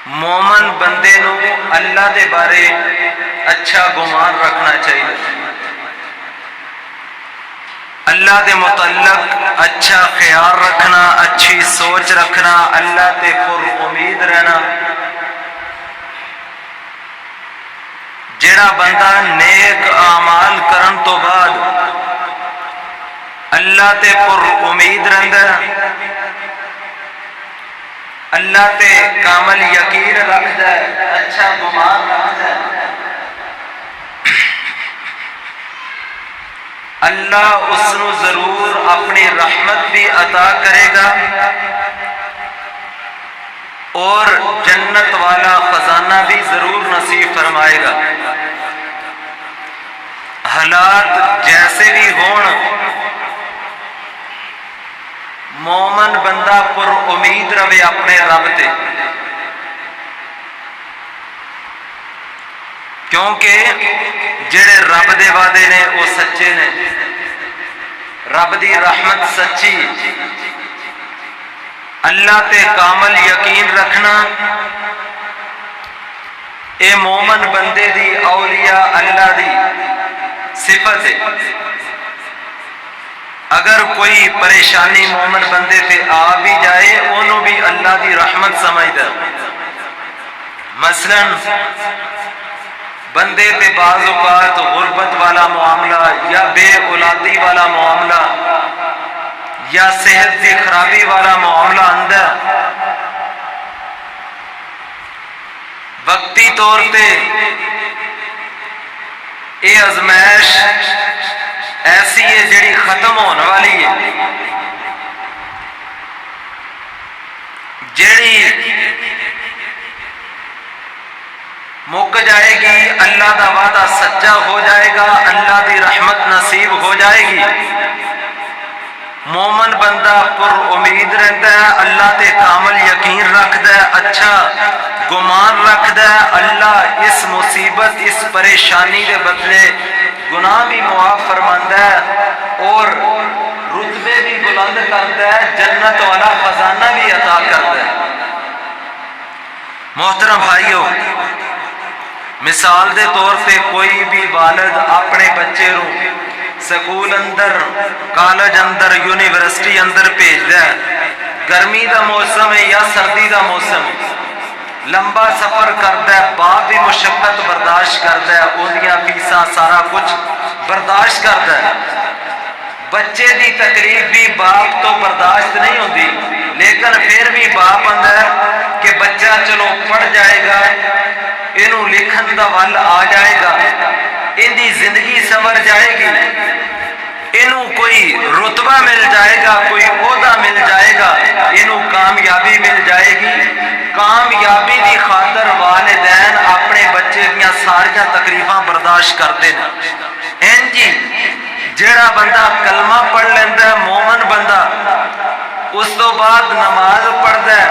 مومن بندے نو اللہ دے بارے اچھا گمان رکھنا چاہیے، اللہ دے متعلق اچھا خیال رکھنا، اچھی سوچ رکھنا، اللہ تے پر امید رہنا۔ جڑا بندہ نیک اعمال کرن تو بعد اللہ تے پر امید رہندا ہے، اللہ تے کامل یقین رکھدا ہے، اچھا گمان رکھدا ہے، اللہ اس نو ضرور اپنی رحمت بھی عطا کرے گا اور جنت والا خزانہ بھی ضرور نصیب فرمائے گا۔ حالات جیسے بھی ہون، مومن بندہ پر امید رہے اپنے رب تے، کیونکہ جڑے رب دے وعدے نے وہ سچے نے، رب دی رحمت سچی، اللہ تے کامل یقین رکھنا اے مومن بندے دی اولیاء اللہ دی صفت ہے۔ اگر کوئی پریشانی مومن بندے تے آ بھی جائے انہوں بھی اللہ دی رحمت سمجھدا۔ مثلا بندے تے بعض اوقات غربت والا معاملہ یا بے اولادی والا معاملہ یا صحت کی خرابی والا معاملہ آندا، وقتی طور تے یہ ازمائش ایسی ہے جڑی ختم ہونے والی ہے، جڑی مک جائے گی، اللہ دا وعدہ سچا ہو جائے گا، اللہ دی رحمت نصیب ہو جائے گی۔ مومن بندہ پر امید رہتا ہے، اللہ تے کامل یقین رکھتا ہے، اچھا گمان رکھتا ہے، اللہ اس مصیبت اس پریشانی کے بدلے گناہ بھی معاف فرماندا ہے اور رتبے بھی بلند کرتا ہے، جنت والا خزانہ بھی عطا کرتا ہے۔ محترم بھائیو، مثال دے طور پہ کوئی بھی والد اپنے بچے رو سکول اندر، کالج اندر، یونیورسٹی اندر بھیجدا ہے، گرمی دا موسم ہے یا سردی دا موسم ہے، لمبا سفر کرتا ہے، باپ بھی مشقت برداشت کرتا ہے، اودیاں فیساں سارا کچھ برداشت کرتا ہے، بچے دی تکلیف بھی باپ تو برداشت نہیں ہوتی، لیکن پھر بھی باپ آندا ہے کہ بچہ چلو پڑھ جائے گا، انہوں لکھن دا ول آ جائے گا، ان دی زندگی سنور جائے گی، انہوں کوئی رتبہ مل جائے گا، کوئی عہدہ مل جائے گا، انہوں کامیابی مل جائے گی۔ کامیابی دی خاطر والدین اپنے بچے دیاں ساریاں تکلیفاں برداشت کرتے ہیں۔ جی جڑا بندہ کلمہ پڑھ لیندہ ہے، مومن بندہ، اس تو بعد نماز پڑھتا ہے،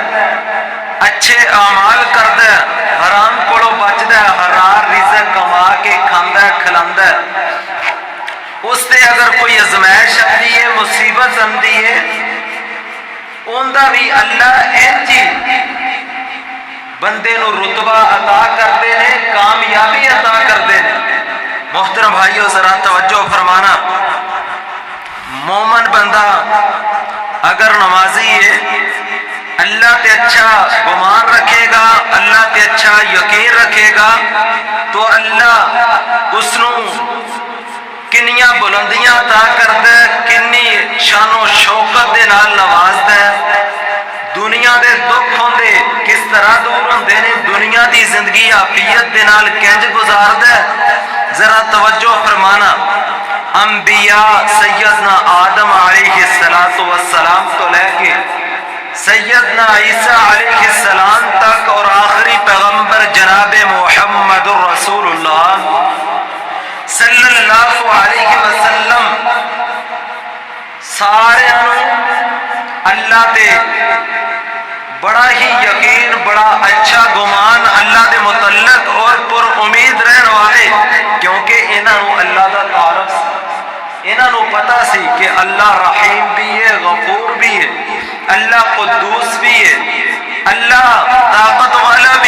اچھے اعمال کرتا ہے، حرام کولو بچدا ہے، حلال رزق کما کے کھاندا ہے، کھلاندا ہے، اس تے اگر کوئی ازمائش آتی ہے، مصیبت آتی ہے، اوندا بھی اللہ جی بندے نو رتبہ عطا کرتے ہیں، کامیابی عطا کرتے ہیں۔ محترم بھائیو ذرا توجہ فرمانا، مومن بندہ اگر نمازی ہے، اللہ تے اچھا گمان رکھے گا، اللہ تے اچھا یقین رکھے گا، تو اللہ اس نو کنیاں بلندیاں عطا کرتا ہے، کنی شان و شوکت دے نال نوازدا ہے، دنیا دے دکھ ہوندے کس طرح دور ہوندے نے، دنیا دی زندگی عافیت دے نال کنج گزاردا ہے۔ ذرا توجہ فرمانا، انبیاء سیدنا آدم علیہ السلام تو لے کے سیدنا عیسیٰ علیہ السلام تک اور آخری پیغمبر جناب محمد الرسول اللہ صلی اللہ علیہ وسلم سارے اللہ تے بڑا ہی یقین، بڑا اچھا گمان اللہ دے متعلق اور پر امید رہن والے، کیونکہ انہوں اللہ دا تعارف سی، انہوں پتا سی کہ اللہ رحیم بھی ہے، غفور بھی ہے، اللہ قدوس بھی ہے، اللہ طاقت والا بھی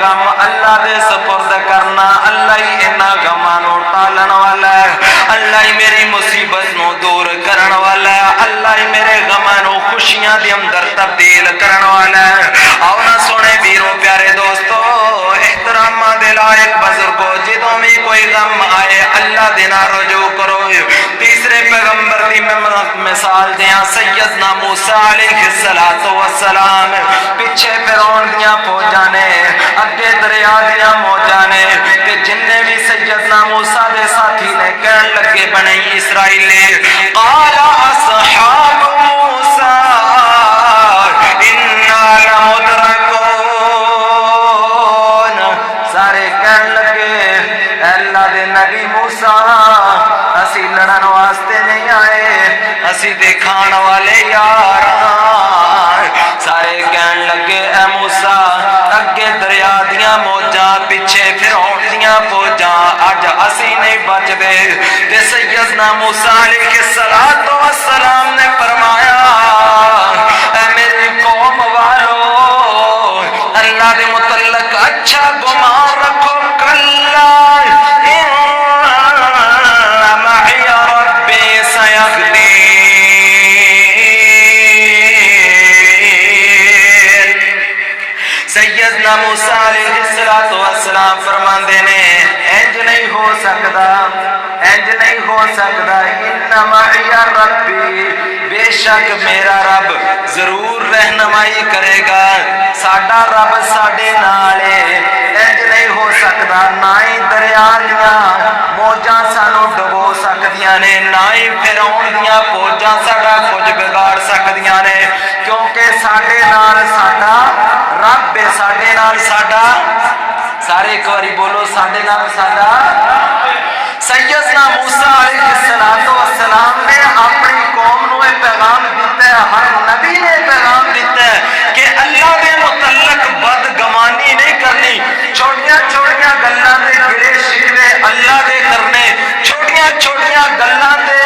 غم اللہ دے سپرد کرنا، اللہ ہی انہاں غماں نوں ٹالن والا ہے، اللہ ہی میری مصیبت نوں دور کرن والا ہے، اللہ ہی میرے غماں نوں خوشیاں دے اندر تبدیل کرن والا ہے۔ آؤ نا سونے ویروں پیارے دوستو، احترام دے لائق بزرگو، جدوں بھی کوئی غم آئے اللہ دے نال رجوع کرو۔ تیسرے پیغمبر دی میں مثال دیاں، سیدنا موسیٰ علیہ السلام، پیچھے فرعون دیاں فوجاں نے، اگے دریا دیاں موجاں نے، تے جننے بھی سیدنا موسیٰ دے ساتھی نے کہن لگے بنی اسرائیل، قال اصحاب موسیٰ انا لمدرکون، سارے کہن لگے اللہ دے نبی موسیٰ اسی لڑن واسطے نہیں آئے، اسی دکھان والے یار، سارے کہن لگے اے موسیٰ اگے دریا دیاں موجاں، پیچھے فرعون دیاں فوجاں، اج اسی نہیں بچ دے۔ تے سیدنا موسیٰ علیہ السلام نے فرمایا اے میری قوم والو، اللہ دے متعلق اچھا گمان رکھو، کلا ان معی ربی سیہدین۔ سیدنا موسیٰ علیہ السلام فرماندے نے انج نہیں ہو سکتا، انج نہیں ہو سکتا، ان معی ربی، بے شک میرا رب ضرور رہنمائی کرے گا، ساڈا رب ساڈے نال ہے، انج نہیں ہو سکتا، نہ ہی دریا دیاں موجاں سانو ڈبو سکدیاں نے، نہ ہی فرعون دیاں فوجاں ساڈا کچھ بگاڑ سکدیاں نے، کیونکہ ساڈے نال ساڈا رب ہے، ساڈے نال ساڈا، سارے ایک باری بولو ساڈے نال ساڈا۔ سیدنا موسیٰ علیہ السلام نے اپنی قوم نو یہ پیغام دیتا ہے، ہر نبی نے پیغام دیتا ہے کہ اللہ دے متعلق بدگمانی نہیں کرنی، چھوٹیاں چھوٹیاں گلاں دے گلے شکوے اللہ دے کرنے، چھوٹیاں چھوٹیاں گلاں دے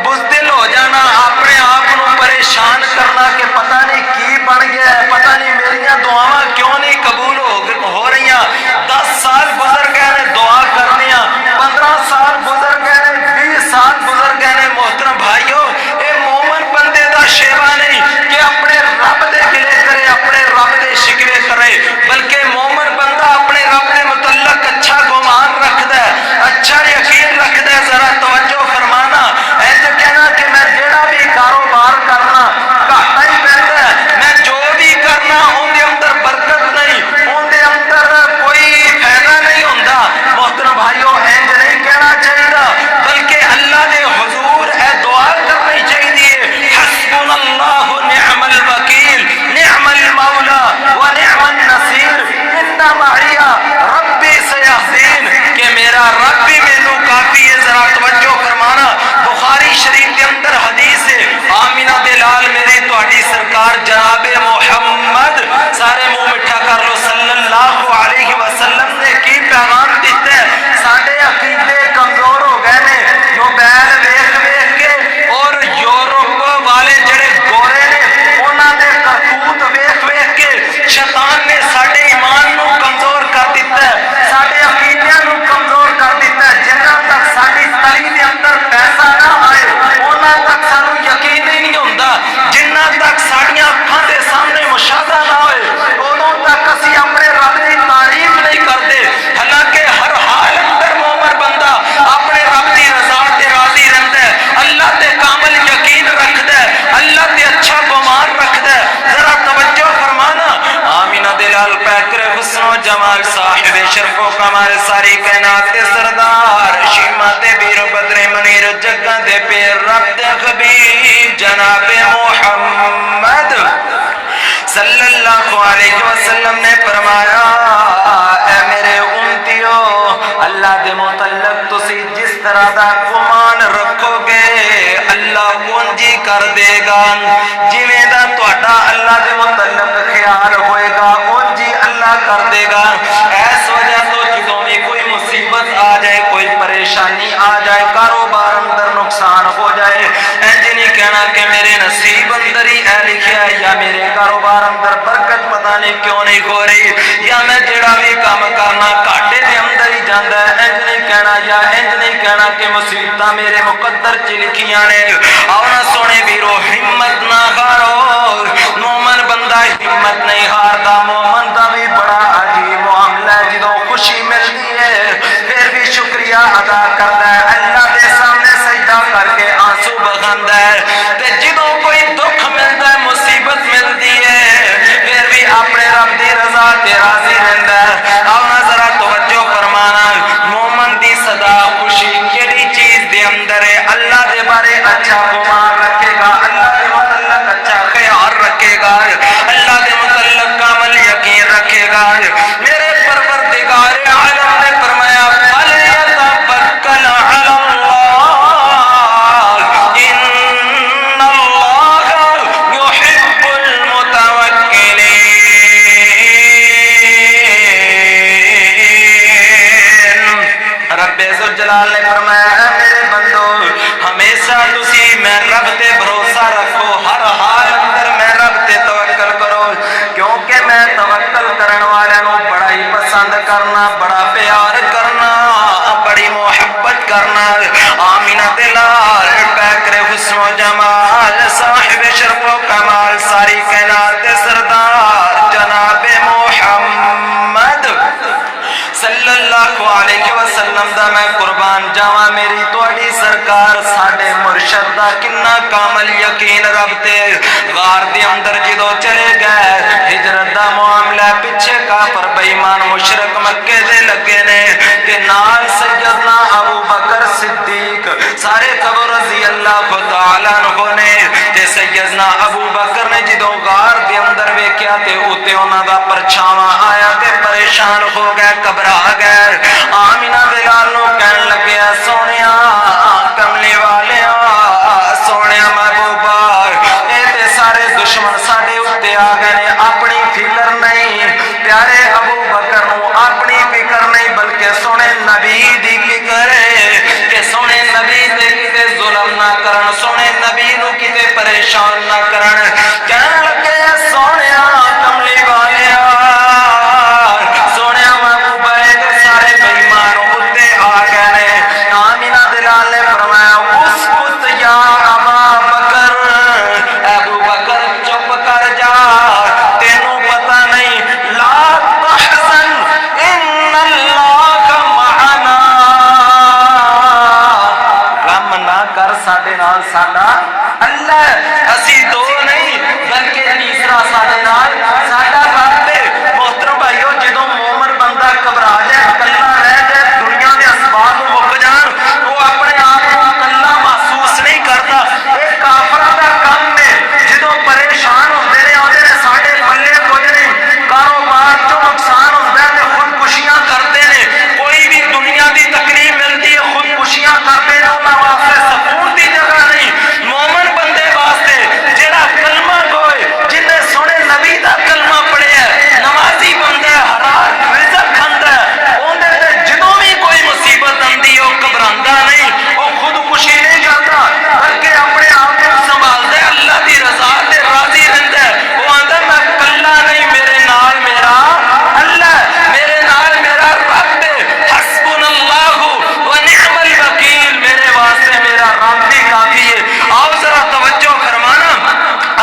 بزدل ہو جانا، اپنے آپ نو پریشان کرنا کہ پتہ نہیں کی بن گیا ہے، پتہ نہیں میریاں دعاواں کیوں نہیں قبول ہو رہی ہیں، 10 سال گزر گئے نے دعا کرنیاں، 15 سال گزر گئے نے، 20 سال گزر گئے نے، محترم بھائیو اے مومن بندے دا شیوا نہیں کہ اپنے رب دے گلے کرے، اپنے رب دے شکوے کرے، بلکہ مومن بندہ اپنے رب دے متعلق اچھا گمان رکھدا ہے، اچھا یقین رکھدا ہے۔ ذرا توجہ فرمانا، ایسے کہنا کہ میں جیڑا بھی کاروبار کرنا گھاٹا ہی پیندا ہے، میں جو بھی کرنا اون دے اندر برکت نہیں، اون دے اندر کوئی فائدہ نہیں ہوندا، محترم بھائیو انج نہیں کہنا چاہیے، بلکہ اللہ دے حضور اے دعا کرنی چاہیے، حسبنا اللہ نعم الوکیل نعم المولا و نعم النصیر ان معی ربی سیہدین، کہ میرا رب بھی مینوں کافی ہے۔ ذرا توجہ فرمانا، بخاری شریف کے اندر حدیث ہے، آمینہ دے لال میری تہاڈی سرکار جناب محمد، سارے منہ مٹھا کر لو، صلی اللہ علیہ وسلم نے کی پیغام دیتا ہے، ساڈے عقیدے کمزور ہو گئے نے، موبائل ویکھ ویکھ کے اور یورپ والے جڑے گورے نے انہاں دے کرتوت ویکھ ویکھ کے شیطان نے ساڈے ایمان نو کمزور کر دیتا ہے، ساڈے عقیدے نو کمزور کر دیتا ہے، جنہاں تک ساڈی تلی دے اندر پیسہ نہ آئے انہاں تک سانو یقین ہی نہیں ہوندا، جنہاں تک ساڈیاں اکھاں دے سامنے مشاہدہ نہ ہوئے اودوں تک اسی اپنے رب دی تعریف نہیں کرتے، حالانکہ ہر حال اندر مومن بندہ اپنے رب دی رضا تے راضی رہندا ہے، اللہ تے کامل یقین رکھدا ہے، اللہ تے اچھا گمان رکھدا ہے۔ ذرا توجہ فرمانا، آمینہ دلال پیکر حسن و جمال صاحب شرف و کمال ساری کائنات کے سردار شیما تے بیر بدر منیر جگہ دے پیر رب دے حبیب جناب محمد صلی اللہ علیہ وسلم نے فرمایا اے میرے امتیو، اللہ دے متعلق تسی جس طرح دا گمان رکھو گے اللہ اونجی کر دے گا، جویں دا تہاڈا اللہ دے متعلق خیال ہوئے گا اونجی اللہ کر دے گا۔ اس وجہ تو جدوں بھی کوئی مصیبت آ جائے، کوئی پریشانی آ جائے، کاروبار اندر نقصان ہو جائے، انج نہیں کہنا کہ میرے نصیب اندر ہی اے لکھیا ہے، یا میرے کاروبار اندر برکت پتہ نہیں کیوں نہیں ہو رہی، یا میں یا انج نہیں کہنا کہ مصیبتاں میرے مقدر چ لکھیاں نے. اور سونے ویرو ہمت نہ ہارو. مومن بندہ ہمت نہیں ہاردا. مومن دا بھی بڑا عجیب معاملہ ہے. جدوں خوشی ملتی ہے پھر بھی شکریہ ادا کرتا ہے, اللہ دے سامنے سجدہ کر کے آنسو بہاندا ہے. تے جدوں کوئی دکھ ملتا ہے, مصیبت ملتی ہے, پھر بھی اپنے رب دی رضا تے راضی رہندا ہے. اور ذرا توجہ فرمانا, مومن دی صدا خوشی کیڑی چیز دے اندر ہے؟ اللہ دے بارے اچھا گمان رکھے گا, اللہ دے متعلق اچھا خیال رکھے گا, اللہ دے متعلق کامل یقین رکھے گا. میرے پروردگار عالم نے فرمایا فَلْيَتَوَكَّلْ عَلَى اللَّهِ إِنَّ اللَّهَ يُحِبُّ الْمُتَوَكِّلِينَ. رب ذوالجلال نے فرمایا اے میرے بندو, ہمیشہ تسی میں رب تے بھروسہ رکھو, ہر حال اندر میں رب تے توکل کرو, کیونکہ میں توکل کرن والوں نو بڑا ہی پسند کرنا, بڑا پیار کرنا, بڑی محبت کرنا. آمینہ دلال پیکر حسن و جمال, صاحب شرف و کمال, ساری کائنات دے سردار جناب محمد صلی اللہ علیہ وسلم دا میں قربان جاواں. میری تواڈی سرکار ساڈے مرشد دا کنا کامل یقین رب تے. غار دے اندر جدوں چلے گئے, ہجرت دا معاملہ پیچھے کافر بے ایمان مشرک مکے دے لگے نے, تے نال سیدنا ابو بکر صدیق سارے قبر رضی اللہ تعالی عنہ نے. تے سیدنا ابو بکر نے جدوں غار دے اندر ویکھیا تے اوتے انہاں دا پرچھاواں آیا تے پریشان ہو گئے, گھبرا گئے. آمینہ دلال نو کہن لگیا سونیا کملی والیا, سونیا محبوبا, اے تے سارے دشمن ساڈے اوتے آ گئے نے, اپنی فکر نہیں. پیارے ابو بکر نو اپنی فکر نہیں بلکہ سونے نبی دی فکر ہے کہ سونے نبی تے کتے ظلم نہ کرن, سونے نبی نو کتے پریشان نہ کرن. کہن لگے سونیا کملی والیا, سونیا محبوبہ, تے سارے بے ایمان اوتے آ گئے نے. آمینہ دلال نے فرمایا اسکت یا ابا بکر, ابو بکر چپ کر جا, تینوں پتہ نہیں, لا تحزن ان اللہ معنا, غم نہ کر ساڈے نال ساڈا اللہ, اسی دو نہیں بلکہ تیسرا ساڈے نال ساڈا رب ہے. محترم بھائیو, جدوں مومن بندہ گھبرا جائے, کلا رہ جائے, دنیا دے اسباب مک جان, وہ اپنے آپ کو کلا محسوس نہیں کرتا. یہ کافراں دا کم ہے, جدوں پریشان ہوندے نے آندے نے ساڈے پلے کچھ نہیں, کاروبار چوں نقصان ہوندا ہے تے خودکشیاں کرتے نے, کوئی بھی دنیا دی تکلیف ملتی ہے خودکشیاں کرتے نے, انہاں واسطے سکون دی جگہ نہیں. مومن بندے واسطے جڑا کلمہ گوئے, جن نے سونے نبی دا کلمہ پڑھیا ہے, نمازی بندہ ہے, حلال رزق کھاندا ہے, اوندے تے جدوں بھی کوئی مصیبت آندی ہے وہ گھبراندا نہیں, وہ خودکشی نہیں کرتا بلکہ اپنے آپ کو سنبھالدا ہے, اللہ دی رضا تے راضی رہندا ہے. وہ آندا میں کلا نہیں, میرے نال میرا اللہ, میرے نال میرا رب ہے, حسبنا اللہ و نعم الوکیل, میرے واسطے میرا رب بھی کافی ہے. آؤ ذرا توجہ فرمانا,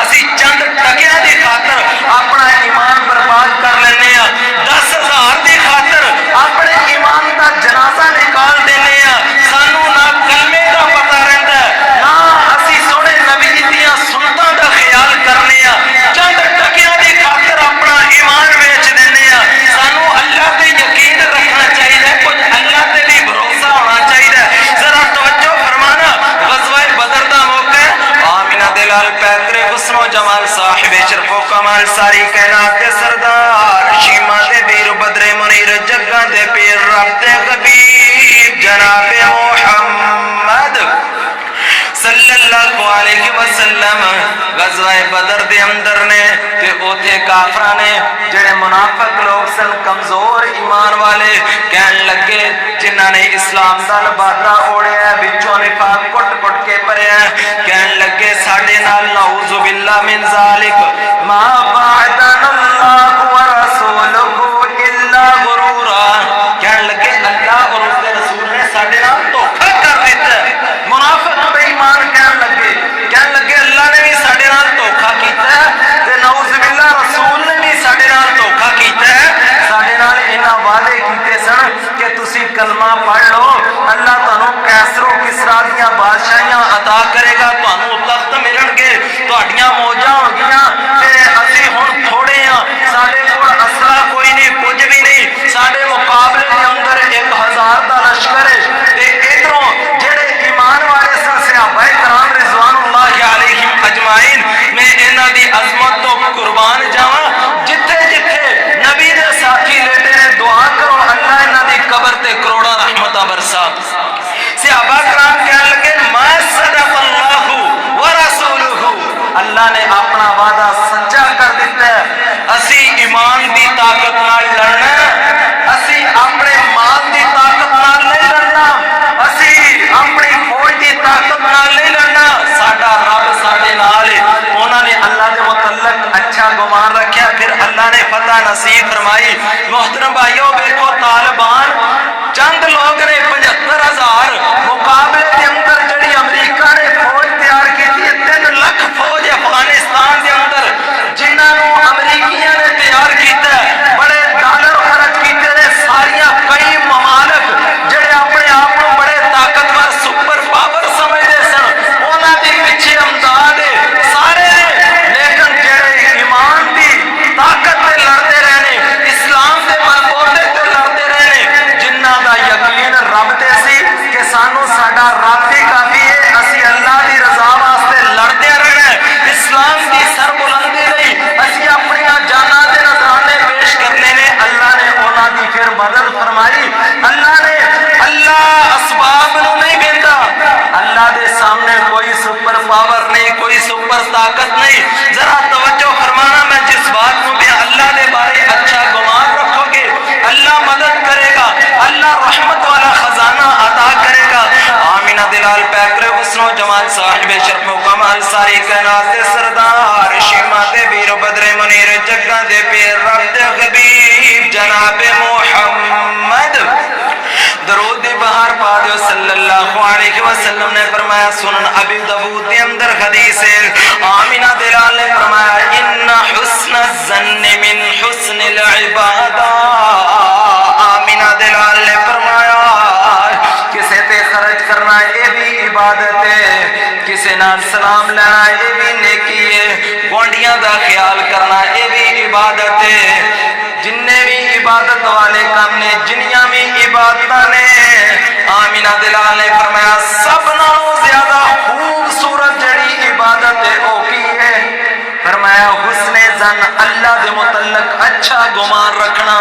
اسی چند ٹکیاں دی خاطر اپنا ایمان برباد کر لینے ہیں, 10,000 دی خاطر اپنے ایمان دا جنازہ نکال دینے ہیں. سانو نہ کلمے دا پتہ رہندا ہے, نہ اسی سونے نبی دیاں سنتاں دا خیال کرنے ہیں. چند ٹکیاں دی خاطر اپنا ایمان ویچ دینے ہیں. سانو اللہ تے یقین رکھنا چاہیے, کچھ اللہ تے بھی بھروسہ ہونا چاہیے. ذرا توجہ فرمانا, غزوہ بدر دا موقع, آمینہ دلال پیکر حسن و جمال, صاحب شرف و کمال, ساری کائنات دے سردار, شیما دے ویر, بدر منیر, جگاں دے پیر, رب دے حبیب جناب محمد صلی اللہ علیہ وسلم غزوہ بدر دے اندر نے. تے اوتھے کافراں نے جڑے منافق لوگ سن, کمزور ایمان والے, کہن لگے جنہاں نے اسلام دا لبادہ اوڑیا ہے, وچوں نفاق کٹ کٹ کے پریا ہے, کہن لگے ساڈے نال نعوذ باللہ من ذالک ما وعدنا اللہ ورسولہ الا غرورا. کہن لگے اللہ اور اس کے رسول نے ساڈے کلمہ پڑھ لو اللہ تانوں کیسر و کسرا دیاں بادشاہیاں عطا کرے گا تانوں تخت ملن گے تہاڈیاں موجاں ہو گیاں تے اسی ہن تھوڑے ہاں ساڈے کول اسلحہ کوئی نہیں کچھ بھی نہیں ساڈے مقابلے دے اندر 1000 دا لشکر ہے تے ادھروں جڑے ایمان والے سن صحابہ کرام رضوان اللہ علیہم اجمعین میں انہاں دی عظمت تو قربان جاواں جتھے جتھے نبی دے ساتھی لیٹے نے دعا کرو اللہ انہاں دی قبر تے کروڑاں رحمتاں برسا صحابہ کرام کہنے لگے ما صدق اللہ ورسولہ اللہ نے اپنا وعدہ سچا کر دیتا ہے اسی ایمان دی طاقت نال لڑنا اسی اپنے مال دی طاقت نال نہیں لڑنا اسی اپنی فوج دی طاقت نال نہیں لڑنا ساڈا رب ساڈے نال ہے انہاں نے اللہ دے متعلق اچھا گمان رکھیا پھر اللہ نے فتح نصیب فرمائی محترم بھائیو دیکھو طالبان چند لوگ نے 75,000 مقابلے کے اندر جڑی امریکہ نے فوج تیار کی تھی 3 لاکھ فوج افغانستان کے اندر جنہاں نو امریکیاں نے تیار کیتا ہے بڑے ڈالر خرچ کیتے نے ساریاں کئی ممالک جڑے اپنے آپ کو بڑے طاقتور سپر پاور سمجھتے سن انہاں دے پیچھے امداد ہے سارے لیکن جڑے ایمان دی طاقت تے لڑتے رہنے اسلام دے بلبوتے تے لڑتے رہنے جنہاں دا یقین رب تے سی کہ سانو ساڈا رب ہی کافی ہے اسی اللہ دی رضا واسطے لڑتے رہنا اسلام دی سربلندی لئی اسی اپنی جاناں دے نذرانے پیش کرنے نے اللہ نے انہاں دی پھر مدد فرمائی اللہ اسباب نو نہیں بیندا اللہ دے سامنے کوئی سپر پاور نہیں کوئی سپر طاقت نہیں ذرا توجہ فرمانا میں جس بات کو بھی اللہ دے بارے اچھا گمان رکھو گے اللہ مدد کرے گا اللہ رحمت والا خزانہ عطا کرے گا آمینہ دلال پیکر حسن و جمال صاحب شرف و کمال ساری کائنات دے سردار شیمات بیر و بدر منیر جگہ دے پیر رب دے حبیب جناب محمد درود بہار پا دیو صلی اللہ علیہ وسلم نے فرمایا سنن ابی داؤد دے اندر حدیث ہے آمینہ دلال نے فرمایا ان حسن الظن من حسن العبادہ آمینہ دلال نے فرمایا کسے تے خرچ کرنا یہ بھی عبادت ہے کسے نال سلام لینا یہ بھی نیکی ہے گونڈیاں دا خیال کرنا یہ بھی عبادت ہے جننے بھی عبادت والے کام نے جنیاں بھی عبادتاں نے آمینہ دلال نے فرمایا سب نالوں زیادہ خوبصورت جڑی عبادت ہے وہ کی ہے فرمایا حسن ظن اللہ دے متعلق اچھا گمان رکھنا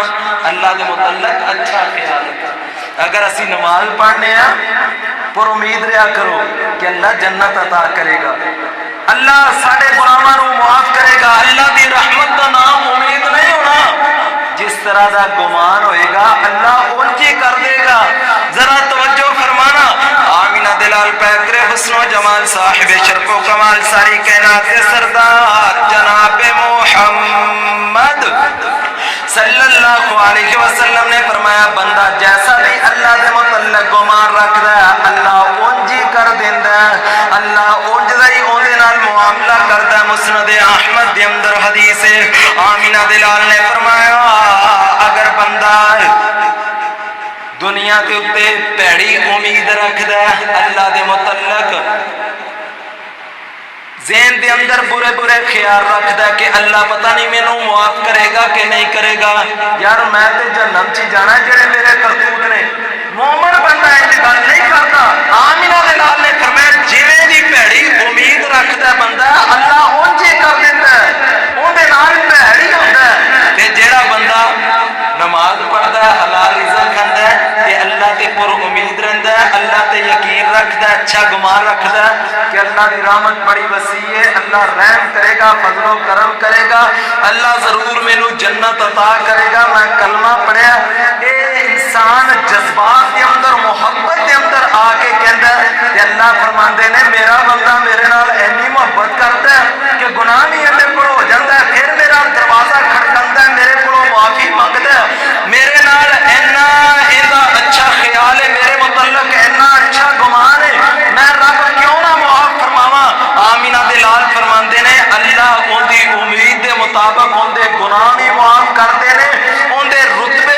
اللہ دے متعلق اچھا خیال رکھنا اگر اسی نماز پڑھنے ہیں پر امید رہا کرو کہ اللہ جنت عطا کرے گا اللہ ساڑے گناہاں نو معاف کرے گا اللہ دی رحمت دا نام امید نہیں ہونا جس طرح دا گمان ہوئے گا اللہ انجی کر دے گا ذرا توجہ فرمانا آمینہ دلال پیکر حسن و جمال صاحب شرف و کمال ساری کائنات کے سردار جناب محمد صلی اللہ علیہ وسلم نے فرمایا بندہ جیسا بھی اللہ دے متعلق گمان رکھدا ہے اللہ انجی کر دیندا ہے اللہ انج دا ہی اون دے نال معاملہ کردا ہے مسند احمد دے اندر حدیث ہے آمینہ دلال نے فرمایا اگر بندہ دنیا کے اوتے پیڑی امید رکھدا ہے اللہ دے متعلق ذہن دے اندر برے برے خیال رکھدا ہے کہ اللہ پتہ نہیں مینوں معاف کرے گا کہ نہیں کرے گا یار میں تے جہنم چ جانا جڑے میرے کرتوت نے مومن بندہ یہ گل نہیں کرتا آمینہ دلال نے فرمایا جویں دی پیڑی امید رکھدا بندہ اللہ اونجے کر دیندا ہے اون دے نال پیڑی ہوندا ہے تے جیڑا بندہ نماز پڑھدا ہے حلال رزق کھاندا ہے تے اللہ تے پر امید رہندا ہے اللہ تے یقین رکھدا ہے اچھا گمان رکھدا ہے کہ اللہ دی رحمت بڑی وسیع ہے اللہ رحم کرے گا فضل و کرم کرے گا اللہ ضرور مینوں جنت عطا کرے گا میں کلمہ پڑھیا اے انسان جذبات کے اندر محبت کے اندر آ کے کہندا ہے کہ اللہ فرماندے نے میرا بندہ میرے نال اینی محبت کردا ہے کہ گناہ بھی اندے کول ہو جاندا ہے پھر میرا دروازہ کھٹکاندا ہے میرے کولوں معافی منگدا ہے میرے نال اینا ایندا اچھا خیال ہے میرے متعلق اینا اچھا گمان ہے میں رب کیوں نہ معاف فرماواں آمینہ دلال فرماندے نے اللہ اون دی امید دے مطابق اون دے گناہ بھی معاف کردے نے اون دے رتبے